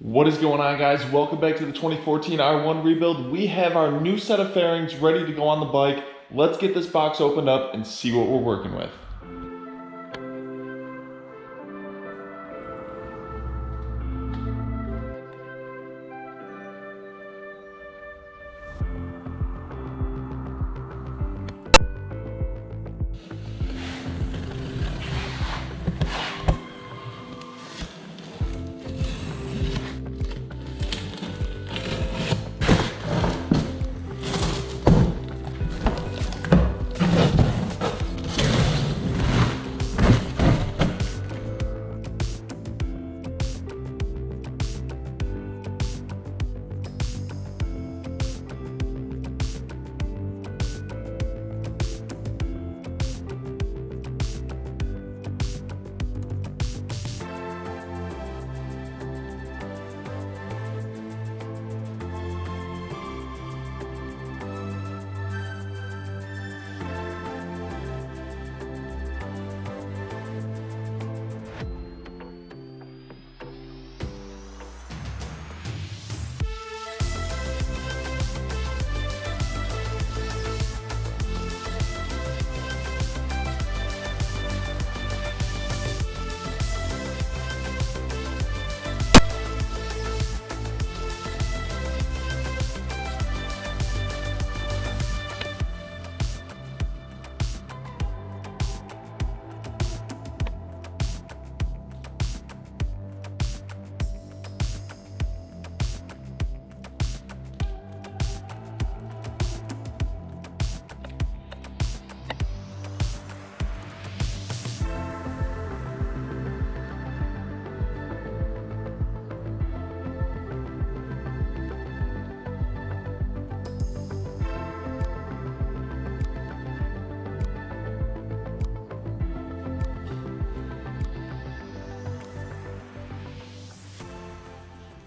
What is going on, guys? Welcome back to the 2014 R1 rebuild. We have our new set of fairings ready to go on the bike. Let's get this box opened up and see what we're working with.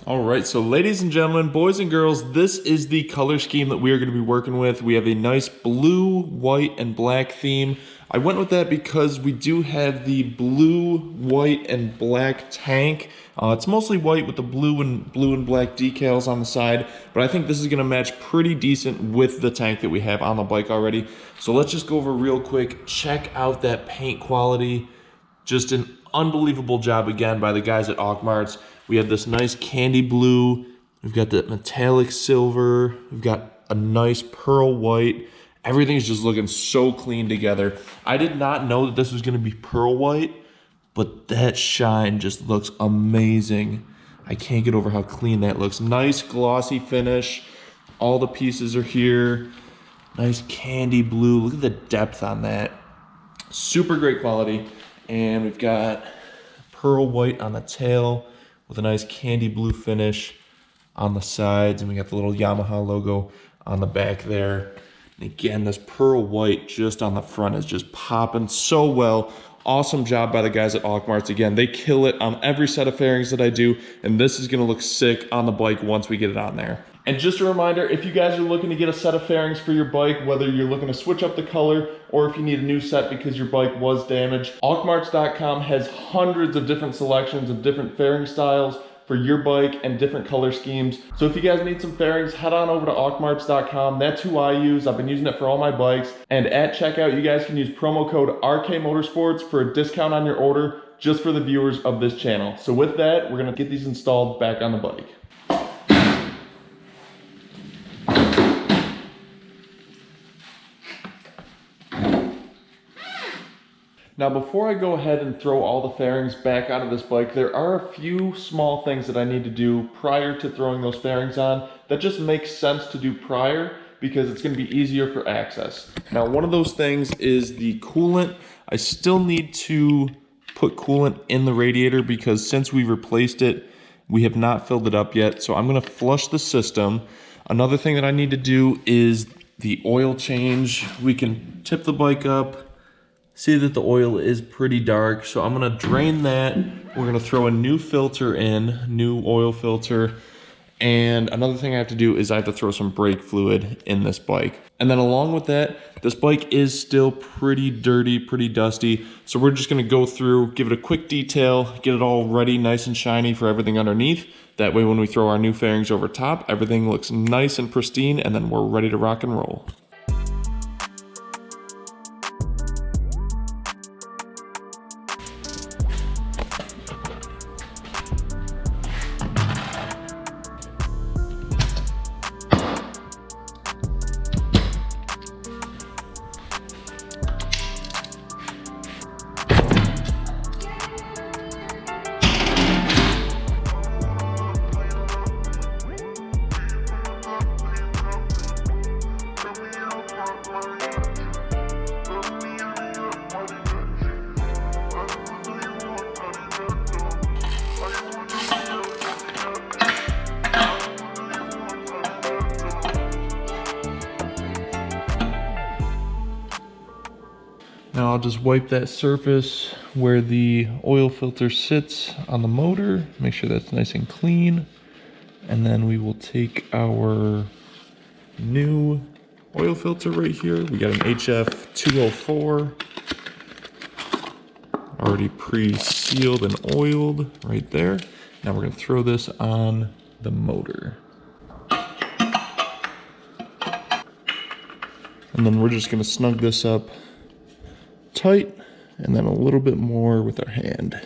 All right, so ladies and gentlemen, boys and girls, this is the color scheme that we are going to be working with. We have a nice blue, white, and black theme. I went with that because we do have the blue, white, and black tank. It's mostly white with the blue and black decals on the side, but I think this is going to match pretty decent with the tank that we have on the bike already. So let's just go over real quick. Check out that paint quality. Just an unbelievable job again by the guys at Auctmarts. We have this nice candy blue. We've got the metallic silver. We've got a nice pearl white. Everything's just looking so clean together. I did not know that this was going to be pearl white, but that shine just looks amazing. I can't get over how clean that looks. Nice glossy finish. All the pieces are here. Nice candy blue. Look at the depth on that. Super great quality. And we've got pearl white on the tail with a nice candy blue finish on the sides. And we got the little Yamaha logo on the back there. And again, this pearl white just on the front is just popping so well. Awesome job by the guys at Auctmarts. Again, they kill it on every set of fairings that I do. And this is going to look sick on the bike once we get it on there. And just a reminder, if you guys are looking to get a set of fairings for your bike, whether you're looking to switch up the color or if you need a new set because your bike was damaged, Auctmarts.com has hundreds of different selections of different fairing styles for your bike and different color schemes. So if you guys need some fairings, head on over to Auctmarts.com. That's who I use. I've been using it for all my bikes. And at checkout, you guys can use promo code RK Motorsports for a discount on your order just for the viewers of this channel. So with that, we're gonna get these installed back on the bike. Now, before I go ahead and throw all the fairings back onto this bike, there are a few small things that I need to do prior to throwing those fairings on that just makes sense to do prior because it's going to be easier for access. Now, one of those things is the coolant. I still need to put coolant in the radiator because since we replaced it, we have not filled it up yet. So I'm going to flush the system. Another thing that I need to do is the oil change. We can tip the bike up. See that the oil is pretty dark, so I'm gonna drain that. We're gonna throw a new filter in, new oil filter, And another thing I have to do is I have to throw some brake fluid in this bike. And then along with that, this bike is still pretty dirty, pretty dusty. So we're just gonna go through, give it a quick detail, get it all ready, nice and shiny for everything underneath. That way when we throw our new fairings over top, everything looks nice and pristine, and then we're ready to rock and roll. Now I'll just wipe that surface where the oil filter sits on the motor, make sure that's nice and clean. And then we will take our new oil filter right here. We got an HF 204, already pre-sealed and oiled right there. Now we're gonna throw this on the motor. And then we're just gonna snug this up tight, and then a little bit more with our hand.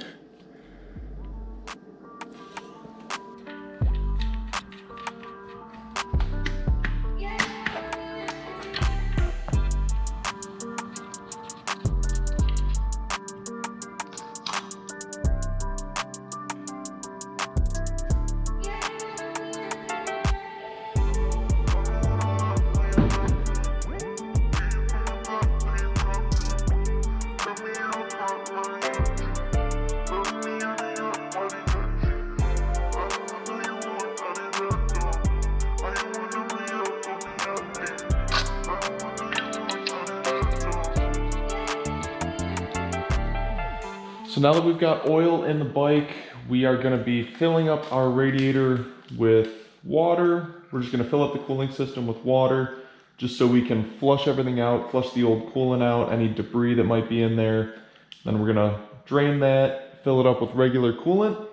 So now that we've got oil in the bike, we are gonna be filling up our radiator with water. We're just gonna fill up the cooling system with water just so we can flush everything out, flush the old coolant out, any debris that might be in there. Then we're gonna drain that, fill it up with regular coolant,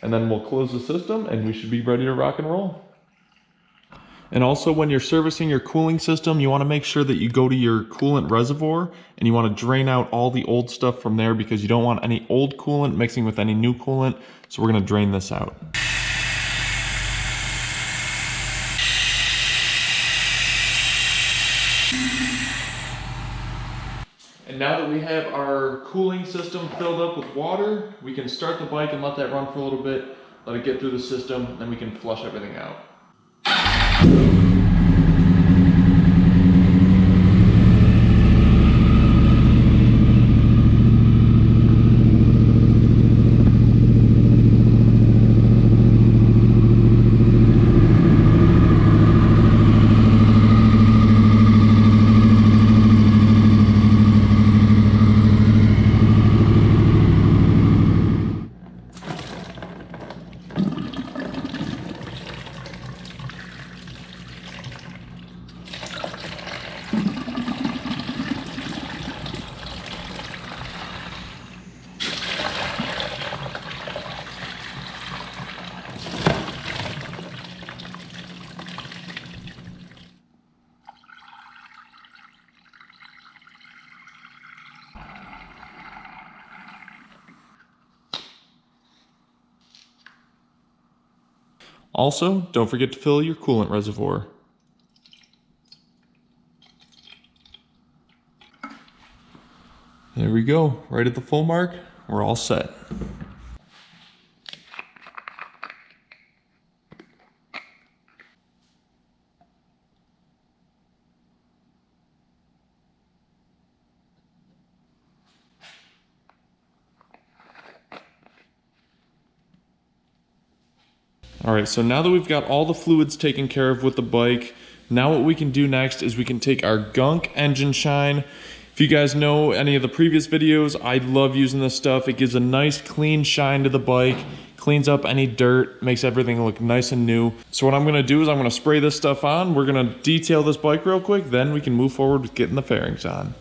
and then we'll close the system and we should be ready to rock and roll. And also when you're servicing your cooling system, you wanna make sure that you go to your coolant reservoir and you wanna drain out all the old stuff from there because you don't want any old coolant mixing with any new coolant. So we're gonna drain this out. And now that we have our cooling system filled up with water, we can start the bike and let that run for a little bit, let it get through the system, then we can flush everything out. Also, don't forget to fill your coolant reservoir. There we go, right at the full mark, we're all set. All right, so now that we've got all the fluids taken care of with the bike, now what we can do next is we can take our GUNK engine shine. If you guys know any of the previous videos, I love using this stuff. It gives a nice clean shine to the bike, cleans up any dirt, makes everything look nice and new. So what I'm gonna do is I'm gonna spray this stuff on. We're gonna detail this bike real quick, then we can move forward with getting the fairings on.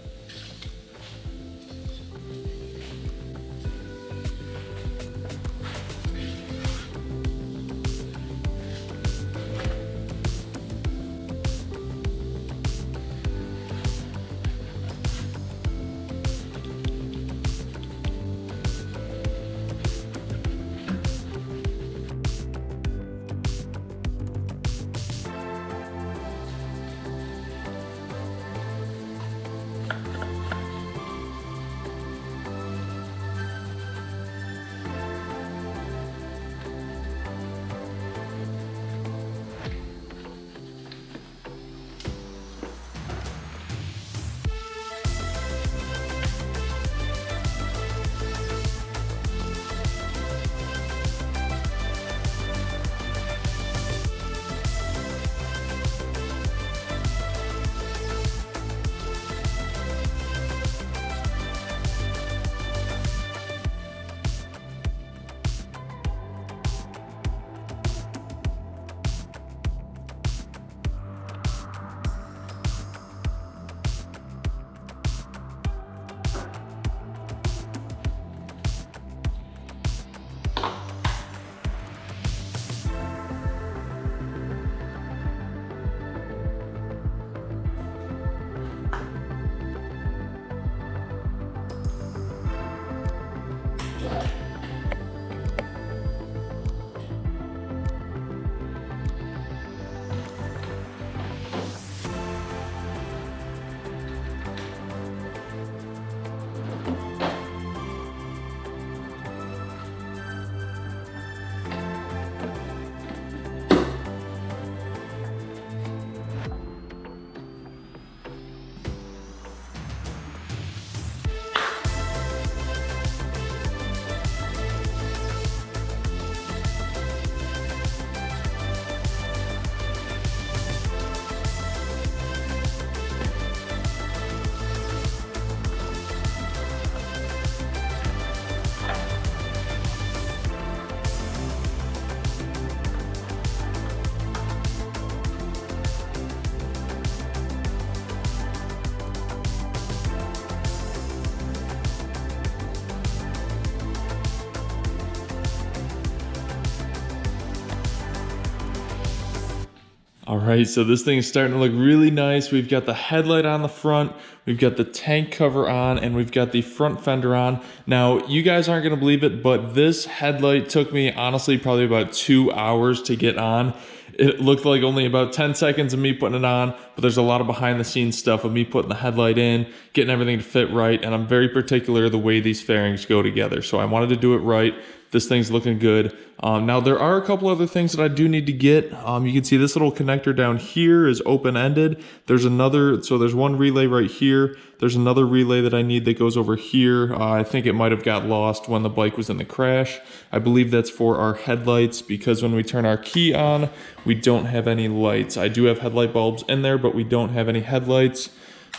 All right, so this thing is starting to look really nice. We've got the headlight on the front, we've got the tank cover on, and we've got the front fender on. Now, you guys aren't gonna believe it, but this headlight took me, honestly, probably about 2 hours to get on. It looked like only about 10 seconds of me putting it on, but there's a lot of behind the scenes stuff of me putting the headlight in, getting everything to fit right, and I'm very particular the way these fairings go together. So I wanted to do it right. This thing's looking good. Now there are a couple other things that I do need to get. You can see this little connector down here is open-ended. There's another, so there's one relay right here. There's another relay that I need that goes over here. I think it might have got lost when the bike was in the crash. I believe that's for our headlights because when we turn our key on, we don't have any lights. I do have headlight bulbs in there, but we don't have any headlights.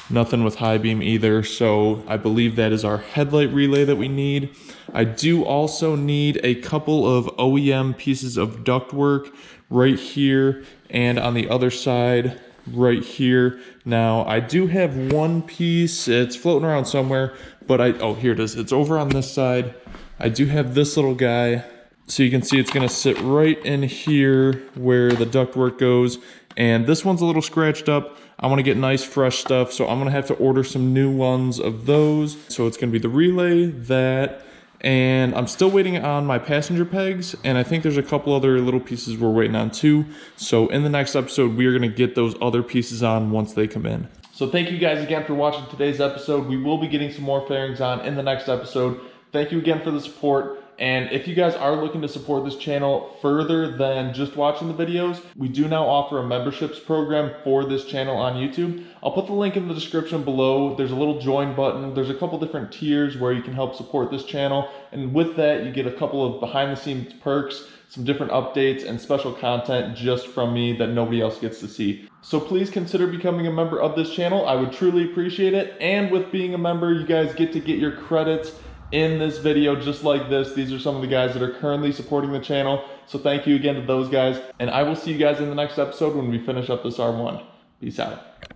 Nothing with high beam either, so I believe that is our headlight relay that we need. I do also need a couple of OEM pieces of ductwork right here and on the other side right here. Now I do have one piece, it's floating around somewhere, but oh, here it is, it's over on this side. I do have this little guy, so you can see it's gonna sit right in here where the ductwork goes, and this one's a little scratched up. I want to get nice fresh stuff, so I'm going to have to order some new ones of those. So it's going to be the relay, that, and I'm still waiting on my passenger pegs, and I think there's a couple other little pieces we're waiting on too. So in the next episode, we are going to get those other pieces on once they come in. So thank you guys again for watching today's episode. We will be getting some more fairings on in the next episode. Thank you again for the support. And if you guys are looking to support this channel further than just watching the videos, we do now offer a memberships program for this channel on YouTube. I'll put the link in the description below. There's a little join button. There's a couple different tiers where you can help support this channel. And with that, you get a couple of behind the scenes perks, some different updates and special content just from me that nobody else gets to see. So please consider becoming a member of this channel. I would truly appreciate it. And with being a member, you guys get to get your credits in this video just like this. These are some of the guys that are currently supporting the channel. So thank you again to those guys. And I will see you guys in the next episode when we finish up this R1. Peace out.